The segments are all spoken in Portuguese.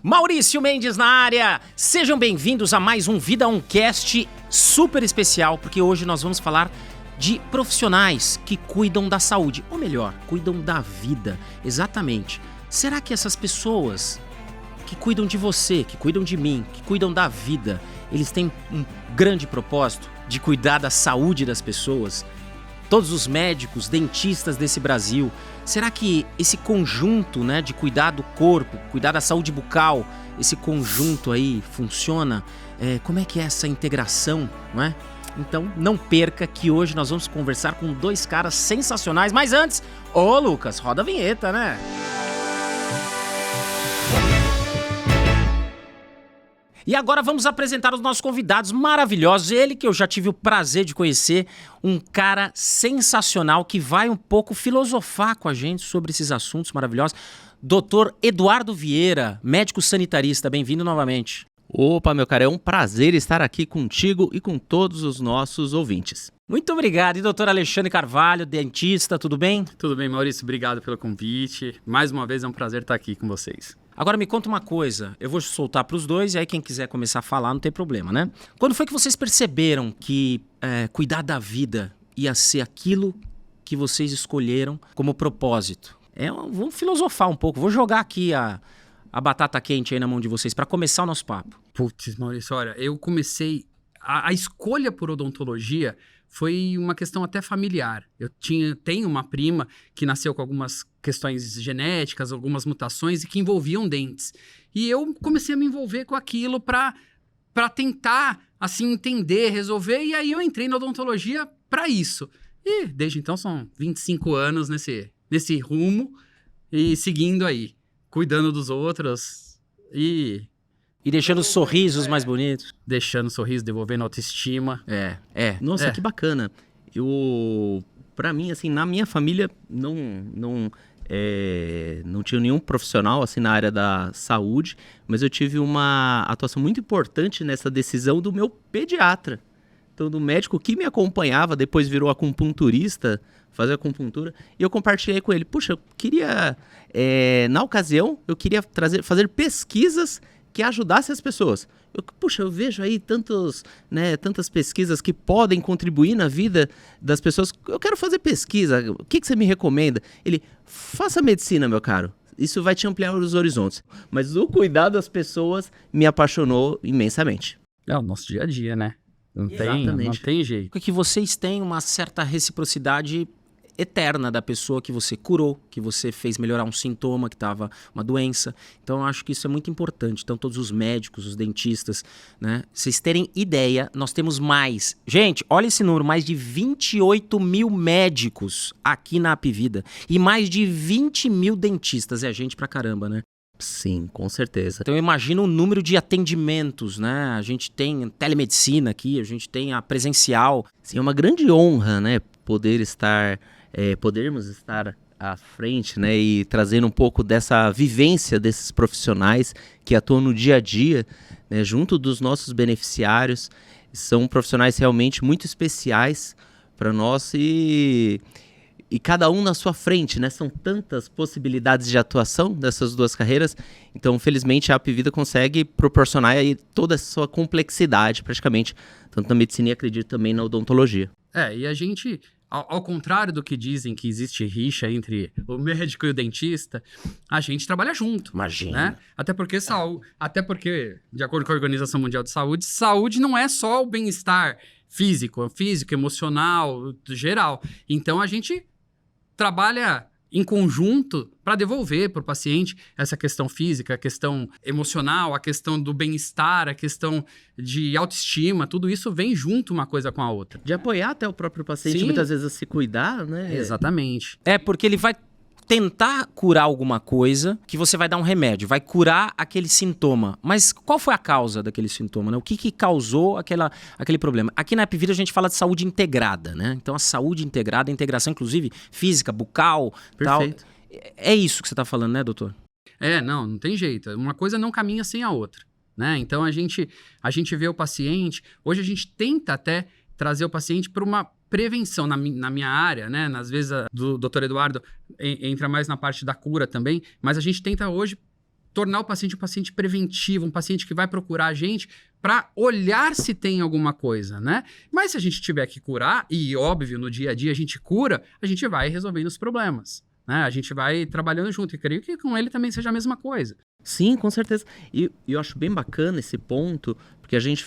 Maurício Mendes na área! Sejam bem-vindos a mais um Vida Oncast super especial, porque hoje nós vamos falar de profissionais que cuidam da saúde, ou melhor, cuidam da vida, exatamente. Será que essas pessoas que cuidam de você, que cuidam de mim, que cuidam da vida, eles têm um grande propósito de cuidar da saúde das pessoas? Todos os médicos, dentistas desse Brasil, será que esse conjunto, né, de cuidar do corpo, cuidar da saúde bucal, esse conjunto aí funciona? Como é que é essa integração, não é? Então não perca que hoje nós vamos conversar com dois caras sensacionais, mas antes, ô Lucas, roda a vinheta, né? E agora vamos apresentar os nossos convidados maravilhosos. Ele que eu já tive o prazer de conhecer, um cara sensacional que vai um pouco filosofar com a gente sobre esses assuntos maravilhosos. Dr. Eduardo Vieira, médico sanitarista, bem-vindo novamente. Opa, meu cara, é um prazer estar aqui contigo e com todos os nossos ouvintes. Muito obrigado. E doutor Alexandre Carvalho, dentista, tudo bem? Tudo bem, Maurício, obrigado pelo convite. Mais uma vez é um prazer estar aqui com vocês. Agora me conta uma coisa, eu vou soltar para os dois e aí quem quiser começar a falar não tem problema, né? Quando foi que vocês perceberam que cuidar da vida ia ser aquilo que vocês escolheram como propósito? Vamos filosofar um pouco, vou jogar aqui a batata quente aí na mão de vocês para começar o nosso papo. Putz, Maurício, olha, eu comecei... A escolha por odontologia foi uma questão até familiar. Tenho uma prima que nasceu com algumas questões genéticas, algumas mutações e que envolviam dentes. E eu comecei a me envolver com aquilo para tentar, assim, entender, resolver. E aí eu entrei na odontologia para isso. E desde então são 25 anos nesse rumo e seguindo aí, cuidando dos outros e deixando os sorrisos mais bonitos. Deixando o sorriso, devolvendo autoestima. Nossa, que bacana. Pra mim, assim, na minha família, não tinha nenhum profissional, assim, na área da saúde, mas eu tive uma atuação muito importante nessa decisão do meu pediatra. Então, do médico que me acompanhava, depois virou acupunturista, fazia acupuntura, e eu compartilhei com ele. Puxa, eu queria, na ocasião, fazer pesquisas que ajudasse as pessoas. Eu vejo aí tantas pesquisas que podem contribuir na vida das pessoas. Eu quero fazer pesquisa. O que você me recomenda? Ele, faça medicina, meu caro. Isso vai te ampliar os horizontes. Mas o cuidar das pessoas me apaixonou imensamente. É o nosso dia a dia, né? Não tem jeito. Porque vocês têm uma certa reciprocidade eterna da pessoa que você curou, que você fez melhorar um sintoma, que estava uma doença. Então, eu acho que isso é muito importante. Então, todos os médicos, os dentistas, né? Vocês terem ideia, nós temos mais. Gente, olha esse número, mais de 28 mil médicos aqui na Apvida e mais de 20 mil dentistas. É gente pra caramba, né? Sim, com certeza. Então eu imagino o número de atendimentos, né? A gente tem telemedicina aqui, a gente tem a presencial. Sim, é uma grande honra, né? Podermos estar à frente, né? E trazendo um pouco dessa vivência desses profissionais que atuam no dia a dia, né? Junto dos nossos beneficiários. São profissionais realmente muito especiais para nós e cada um na sua frente, né? São tantas possibilidades de atuação dessas duas carreiras. Então, felizmente, a Apvida consegue proporcionar aí toda a sua complexidade, praticamente, tanto na medicina e acredito também na odontologia. E a gente, ao contrário do que dizem que existe rixa entre o médico e o dentista, a gente trabalha junto. Imagina. Né? Até porque, de acordo com a Organização Mundial de Saúde, saúde não é só o bem-estar físico, emocional, geral. Então, a gente trabalha em conjunto para devolver para o paciente essa questão física, a questão emocional, a questão do bem-estar, a questão de autoestima, tudo isso vem junto uma coisa com a outra. De apoiar até o próprio paciente, Sim. Muitas vezes a se cuidar, né? Exatamente. Porque ele vai tentar curar alguma coisa que você vai dar um remédio, vai curar aquele sintoma. Mas qual foi a causa daquele sintoma, né? O que causou aquele problema? Aqui na Apvida a gente fala de saúde integrada, né? Então a saúde integrada, a integração inclusive física, bucal, Perfeito. Tal. É isso que você está falando, né, doutor? Não tem jeito. Uma coisa não caminha sem a outra, né? Então a gente vê o paciente, hoje a gente tenta até trazer o paciente para uma prevenção na minha área, né? Às vezes do Dr. Eduardo entra mais na parte da cura também, mas a gente tenta hoje tornar o paciente um paciente preventivo, um paciente que vai procurar a gente para olhar se tem alguma coisa, né? Mas se a gente tiver que curar, e óbvio, no dia a dia a gente cura, a gente vai resolvendo os problemas, né? A gente vai trabalhando junto, e creio que com ele também seja a mesma coisa. Sim, com certeza. E eu acho bem bacana esse ponto, porque a gente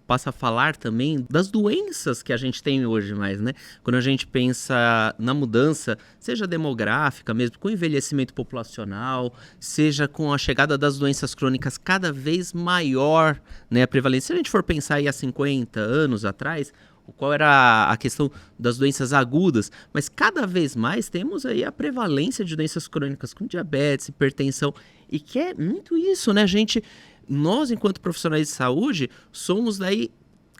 passa a falar também das doenças que a gente tem hoje mais, né? Quando a gente pensa na mudança, seja demográfica mesmo, com o envelhecimento populacional, seja com a chegada das doenças crônicas cada vez maior, né, a prevalência. Se a gente for pensar aí há 50 anos atrás, qual era a questão das doenças agudas, mas cada vez mais temos aí a prevalência de doenças crônicas com diabetes, hipertensão, e que é muito isso, né, nós, enquanto profissionais de saúde, somos daí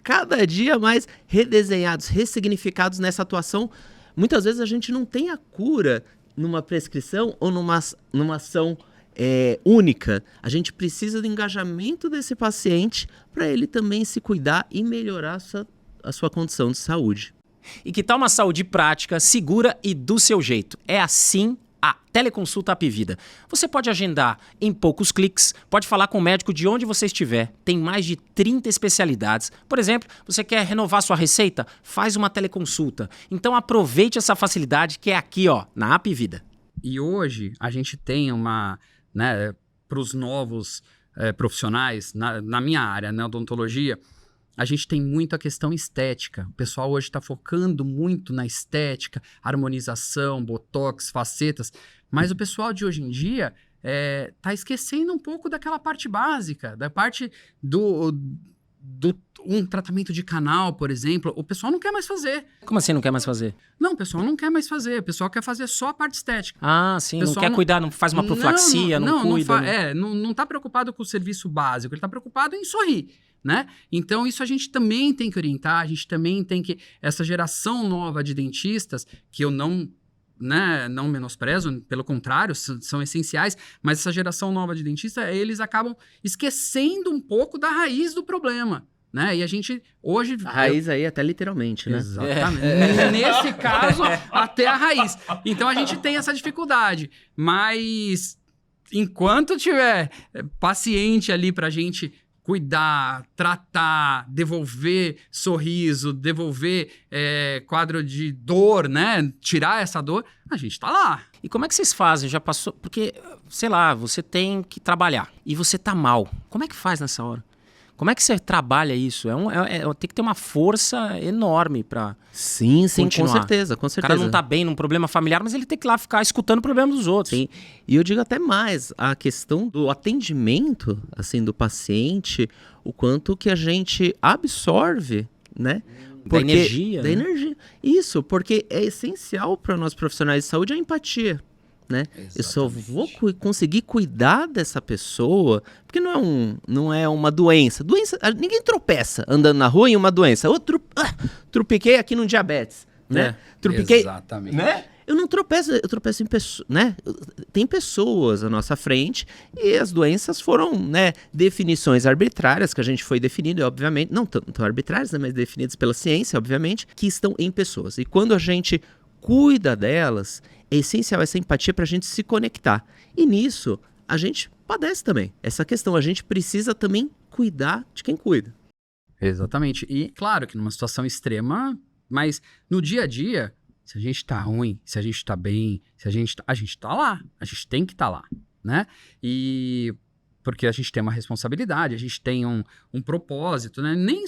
cada dia mais redesenhados, ressignificados nessa atuação. Muitas vezes a gente não tem a cura numa prescrição ou numa ação única. A gente precisa do engajamento desse paciente para ele também se cuidar e melhorar a sua condição de saúde. E que tal uma saúde prática, segura e do seu jeito? É assim a Teleconsulta Apivida. Você pode agendar em poucos cliques, pode falar com o médico de onde você estiver. Tem mais de 30 especialidades. Por exemplo, você quer renovar sua receita? Faz uma teleconsulta. Então aproveite essa facilidade que é aqui, ó, na Apivida. E hoje a gente tem uma, né, para os novos profissionais, na minha área, na odontologia, a gente tem muito a questão estética. O pessoal hoje está focando muito na estética, harmonização, botox, facetas. Mas o pessoal de hoje em dia está esquecendo um pouco daquela parte básica, da parte do um tratamento de canal, por exemplo. O pessoal não quer mais fazer. Como assim não quer mais fazer? Não, o pessoal não quer mais fazer. O pessoal quer fazer só a parte estética. Ah, sim. Não quer cuidar, não faz uma profilaxia, não cuida. Não está preocupado com o serviço básico. Ele está preocupado em sorrir. Né? Então isso a gente também tem que orientar, a gente também tem que... Essa geração nova de dentistas, que eu não menosprezo, pelo contrário, são essenciais, mas essa geração nova de dentistas, eles acabam esquecendo um pouco da raiz do problema, né? E a gente hoje... A raiz aí até literalmente, né? Exatamente. Nesse caso, até a raiz. Então a gente tem essa dificuldade, mas enquanto tiver paciente ali pra gente cuidar, tratar, devolver sorriso, devolver quadro de dor, né? Tirar essa dor, a gente tá lá. E como é que vocês fazem? Já passou... Porque, sei lá, você tem que trabalhar e você tá mal. Como é que faz nessa hora? Como é que você trabalha isso? Tem que ter uma força enorme pra Sim, continuar. Com certeza, com certeza. O cara não tá bem num problema familiar, mas ele tem que ir lá ficar escutando o problema dos outros. Sim, e eu digo até mais, a questão do atendimento, assim, do paciente, o quanto que a gente absorve, né? Da energia. Da energia. Isso, porque é essencial para nós profissionais de saúde a empatia. Né? Eu só vou conseguir cuidar dessa pessoa, porque não é uma doença. Ninguém tropeça andando na rua em uma doença. Tropiquei aqui no diabetes, né? Tropiquei, exatamente. Né? Eu não tropeço, eu tropeço em pessoas, né? Tem pessoas à nossa frente e as doenças foram, né, definições arbitrárias que a gente foi definindo, obviamente, não tão arbitrárias, né, mas definidas pela ciência, obviamente, que estão em pessoas. E quando a gente cuida delas, é essencial essa empatia para a gente se conectar. E nisso, a gente padece também. Essa questão, a gente precisa também cuidar de quem cuida. Exatamente. E claro que numa situação extrema, mas no dia a dia, se a gente tá ruim, se a gente tá bem, a gente tá lá. A gente tem que estar lá, né? E porque a gente tem uma responsabilidade, a gente tem um propósito, né? Nem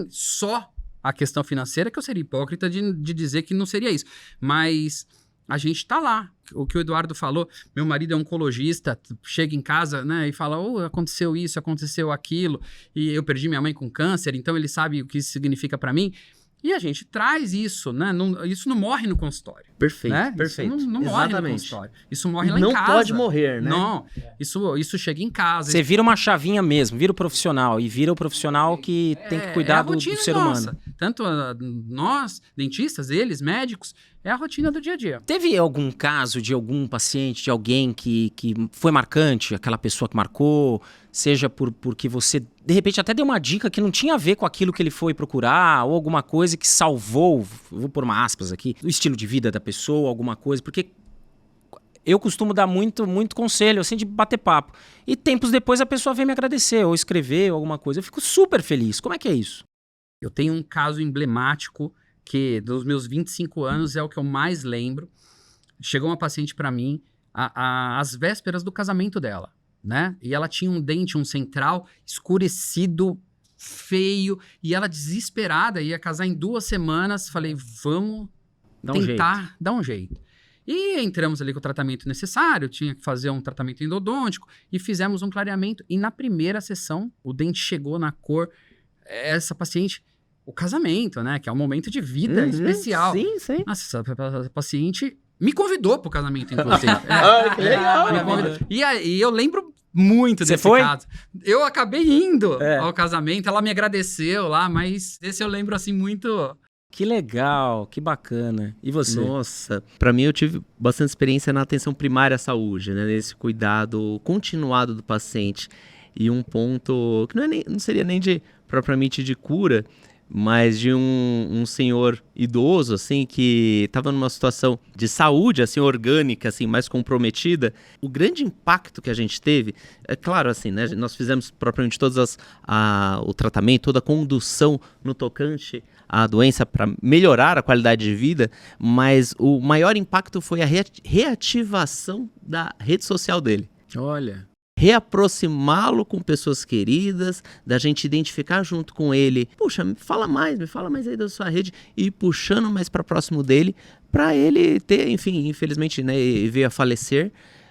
só a questão financeira, que eu seria hipócrita de dizer que não seria isso. Mas a gente tá lá. O que o Eduardo falou, meu marido é oncologista, chega em casa, né, e fala, aconteceu isso, aconteceu aquilo, e eu perdi minha mãe com câncer, então ele sabe o que isso significa para mim. E a gente traz isso, né? Isso não morre no consultório. Perfeito, né? perfeito. Isso não morre no consultório. Isso morre lá em casa. Não pode morrer, né? Não, isso chega em casa. Você vira uma chavinha mesmo, vira o profissional. E vira o profissional que tem que cuidar do ser humano. Tanto nós, dentistas, eles, médicos, é a rotina do dia a dia. Teve algum caso de algum paciente, de alguém que foi marcante, aquela pessoa que marcou, seja porque você, de repente, até deu uma dica que não tinha a ver com aquilo que ele foi procurar, ou alguma coisa que salvou, vou pôr uma aspas aqui, o estilo de vida da pessoa, alguma coisa, porque eu costumo dar muito conselho, assim, de bater papo. E tempos depois a pessoa vem me agradecer, ou escrever, ou alguma coisa. Eu fico super feliz. Como é que é isso? Eu tenho um caso emblemático que dos meus 25 anos é o que eu mais lembro. Chegou uma paciente para mim às vésperas do casamento dela, né? E ela tinha um dente, um central escurecido, feio, e ela desesperada, ia casar em 2 semanas. Falei, vamos tentar dar um jeito. E entramos ali com o tratamento necessário, tinha que fazer um tratamento endodôntico e fizemos um clareamento. E na primeira sessão, o dente chegou na cor, essa paciente, o casamento, né? Que é um momento de vida especial. Sim, sim. Nossa, essa paciente me convidou pro casamento, inclusive. Que legal. E aí eu lembro muito Você desse foi? caso. Eu acabei indo ao casamento, ela me agradeceu lá, mas esse eu lembro assim muito... Que legal, que bacana. E você? Nossa, para mim eu tive bastante experiência na atenção primária à saúde, né? Nesse cuidado continuado do paciente. E um ponto que não seria nem propriamente de cura, mas de um senhor idoso, assim, que estava numa situação de saúde, assim, orgânica, assim, mais comprometida. O grande impacto que a gente teve, é claro, assim, né? Nós fizemos propriamente o tratamento, toda a condução no tocante à doença para melhorar a qualidade de vida, mas o maior impacto foi a reativação da rede social dele. Olha... Reaproximá-lo com pessoas queridas, da gente identificar junto com ele, puxa, me fala mais aí da sua rede, e ir puxando mais para próximo dele, para ele ter, enfim, infelizmente, né, veio a falecer,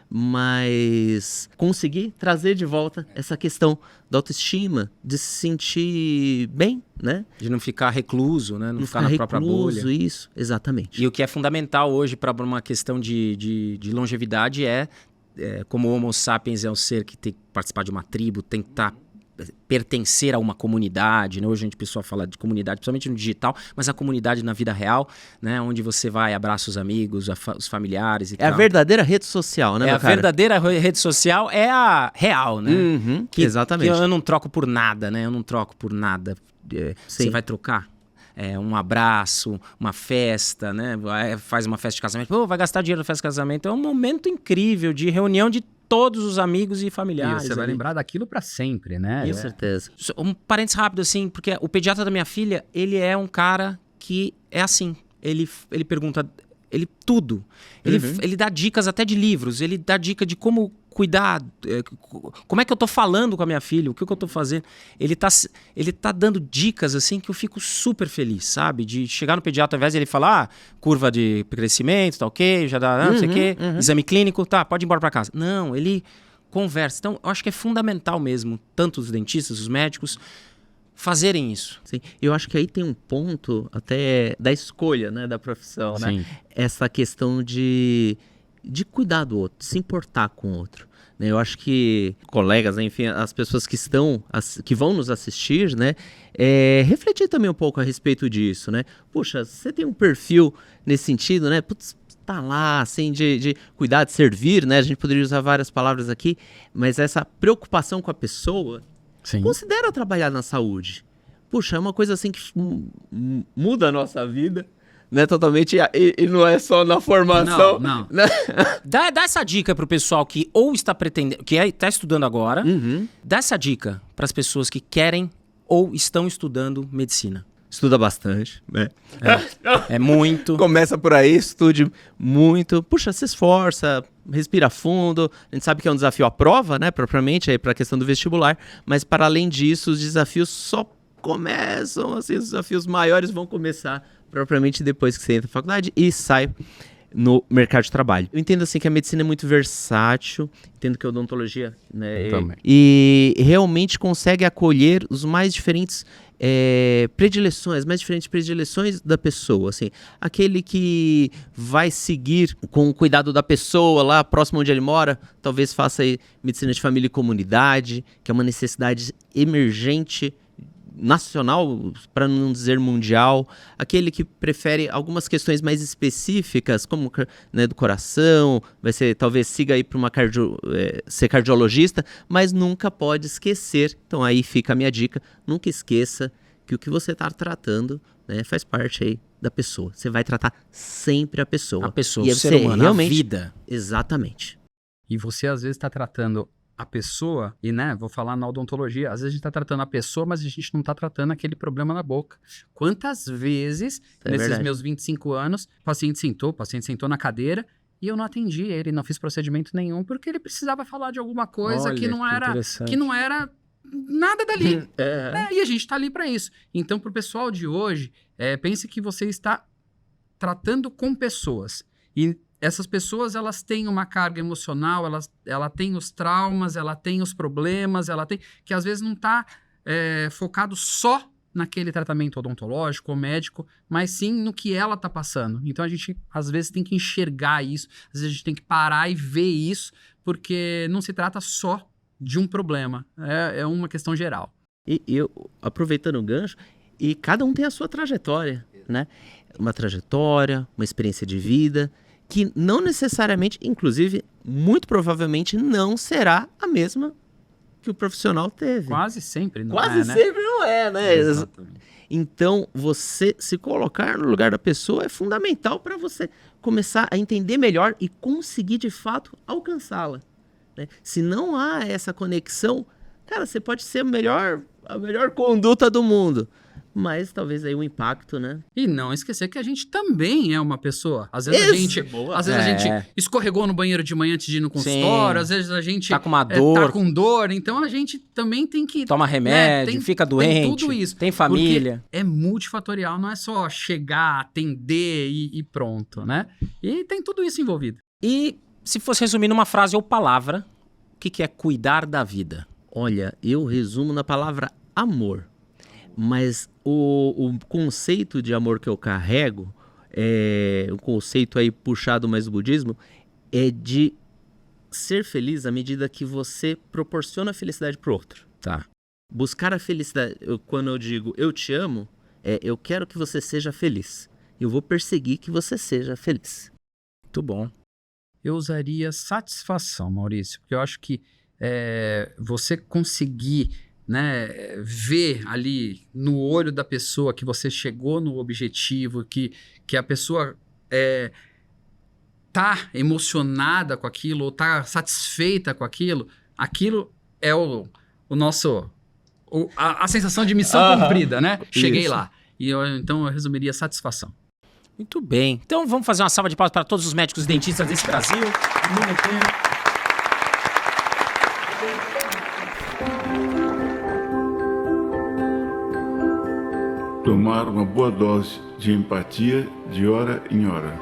mas conseguir trazer de volta essa questão da autoestima, de se sentir bem, né? De não ficar recluso, né? Não ficar na própria bolha. Isso, exatamente. E o que é fundamental hoje para uma questão de longevidade como o Homo sapiens é um ser que tem que participar de uma tribo, tem que pertencer a uma comunidade, né? Hoje a gente pessoal fala de comunidade, principalmente no digital, mas a comunidade na vida real, né? Onde você vai, abraça os amigos, os familiares e tal. É a verdadeira rede social, né, meu cara? Verdadeira rede social é a real, né? Uhum, exatamente. Que eu não troco por nada, né? Eu não troco por nada. Você vai trocar? Um abraço, uma festa, né? Faz uma festa de casamento, vai gastar dinheiro na festa de casamento. É um momento incrível de reunião de todos os amigos e familiares. E você vai lembrar daquilo pra sempre, né? Com certeza. Um parênteses rápido, assim, porque o pediatra da minha filha, ele é um cara que é assim. Ele pergunta... tudo. Ele dá dicas até de livros, ele dá dica de como cuidar, como é que eu tô falando com a minha filha, o que eu tô fazendo. Ele tá dando dicas, assim, que eu fico super feliz, sabe? De chegar no pediatra, ao invés de ele falar, curva de crescimento, tá ok, já dá, não sei o quê, exame clínico, tá, pode ir embora pra casa. Não, ele conversa. Então, eu acho que é fundamental mesmo, tanto os dentistas, os médicos, fazerem isso. Sim, eu acho que aí tem um ponto até da escolha, né, da profissão, Sim. né? Essa questão de cuidar do outro, de se importar com o outro. Né? Eu acho que colegas, enfim, as pessoas que vão nos assistir, né, refletir também um pouco a respeito disso, né? Puxa, você tem um perfil nesse sentido, né? Putz, tá lá, assim, de cuidar, de servir, né? A gente poderia usar várias palavras aqui, mas essa preocupação com a pessoa. Sim. Considera trabalhar na saúde. Puxa, é uma coisa assim que muda a nossa vida, né? Totalmente. E não é só na formação. Não. Né? Dá essa dica pro pessoal que ou está pretendendo, que está estudando agora. Dá essa dica para as pessoas que querem ou estão estudando medicina. Estuda bastante, né? É muito. Começa por aí, estude muito. Puxa, se esforça, respira fundo. A gente sabe que é um desafio à prova, né? Propriamente, aí para a questão do vestibular. Mas, para além disso, os desafios só começam, assim, os desafios maiores vão começar propriamente depois que você entra na faculdade e sai no mercado de trabalho. Eu entendo, assim, que a medicina é muito versátil. Entendo que a odontologia, né? E realmente consegue acolher os mais diferentes mais diferentes predileções da pessoa, assim, aquele que vai seguir com o cuidado da pessoa lá próximo onde ele mora, talvez faça aí medicina de família e comunidade, que é uma necessidade emergente nacional, para não dizer mundial, aquele que prefere algumas questões mais específicas, como, né, do coração, talvez siga aí para ser cardiologista, mas nunca pode esquecer, então aí fica a minha dica, nunca esqueça que o que você está tratando, né, faz parte aí da pessoa. Você vai tratar sempre a pessoa. A pessoa, e o ser humano, a vida. Exatamente. E você, às vezes, está tratando a pessoa, e, né, vou falar na odontologia, às vezes a gente está tratando a pessoa, mas a gente não está tratando aquele problema na boca. Quantas vezes, nesses verdade. meus 25 anos, o paciente sentou na cadeira e eu não atendi ele, não fiz procedimento nenhum, porque ele precisava falar de alguma coisa Olha, que não era nada dali. É. E a gente está ali para isso. Então, para o pessoal de hoje, pense que você está tratando com pessoas. E essas pessoas, elas têm uma carga emocional, ela tem os traumas, ela tem os problemas, que às vezes não está focado só naquele tratamento odontológico ou médico, mas sim no que ela está passando. Então a gente, às vezes, tem que enxergar isso, às vezes a gente tem que parar e ver isso, porque não se trata só de um problema, é uma questão geral. E eu, aproveitando o gancho, e cada um tem a sua trajetória, né? Uma trajetória, uma experiência de vida, que não necessariamente, inclusive, muito provavelmente não será a mesma que o profissional teve. Quase sempre não Quase né? sempre não é, né? Exatamente. Então, você se colocar no lugar da pessoa é fundamental para você começar a entender melhor e conseguir, de fato, alcançá-la, né? Se não há essa conexão, cara, você pode ser a melhor conduta do mundo, mas talvez aí o impacto, né? E não esquecer que a gente também é uma pessoa. Às vezes a gente escorregou no banheiro de manhã antes de ir no consultório, às vezes a gente tá com uma dor. Tá com dor, então a gente também tem que... Toma remédio, fica doente, tem tudo isso. Tem família. Porque é multifatorial, não é só chegar, atender e pronto, né? E tem tudo isso envolvido. E se fosse resumir numa frase ou palavra, o que é cuidar da vida? Olha, eu resumo na palavra amor. Mas o conceito de amor que eu carrego, um conceito aí puxado mais do budismo, é de ser feliz à medida que você proporciona felicidade para o outro. Tá. Buscar a felicidade, quando eu digo eu te amo, eu quero que você seja feliz. Eu vou perseguir que você seja feliz. Muito bom. Eu usaria satisfação, Maurício, porque eu acho que você conseguir, né, ver ali no olho da pessoa que você chegou no objetivo, que a pessoa tá emocionada com aquilo, ou tá satisfeita com aquilo é o nosso... a sensação de missão cumprida, né? Cheguei Isso. lá. Então eu resumiria satisfação. Muito bem. Então vamos fazer uma salva de palmas para todos os médicos e dentistas desse Brasil. O mundo inteiro. Tomar uma boa dose de empatia de hora em hora.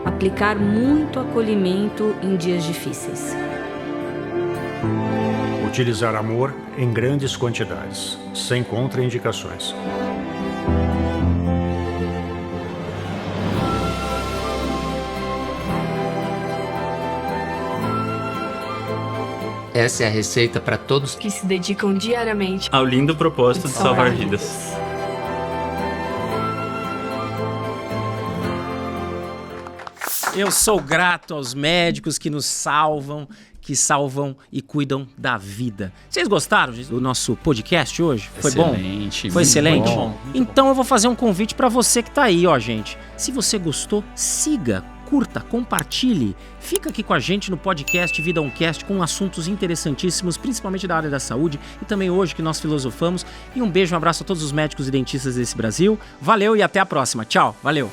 Aplicar muito acolhimento em dias difíceis. Utilizar amor em grandes quantidades, sem contraindicações. Essa é a receita para todos que se dedicam diariamente ao lindo propósito de salvar vidas. Eu sou grato aos médicos que nos salvam, que salvam e cuidam da vida. Vocês gostaram do nosso podcast hoje? Foi bom? Foi excelente? Bom. Então eu vou fazer um convite para você que tá aí, ó, gente. Se você gostou, siga, curta, compartilhe. Fica aqui com a gente no podcast Vida Oncast com assuntos interessantíssimos, principalmente da área da saúde e também hoje que nós filosofamos. E um beijo, um abraço a todos os médicos e dentistas desse Brasil. Valeu e até a próxima. Tchau, valeu.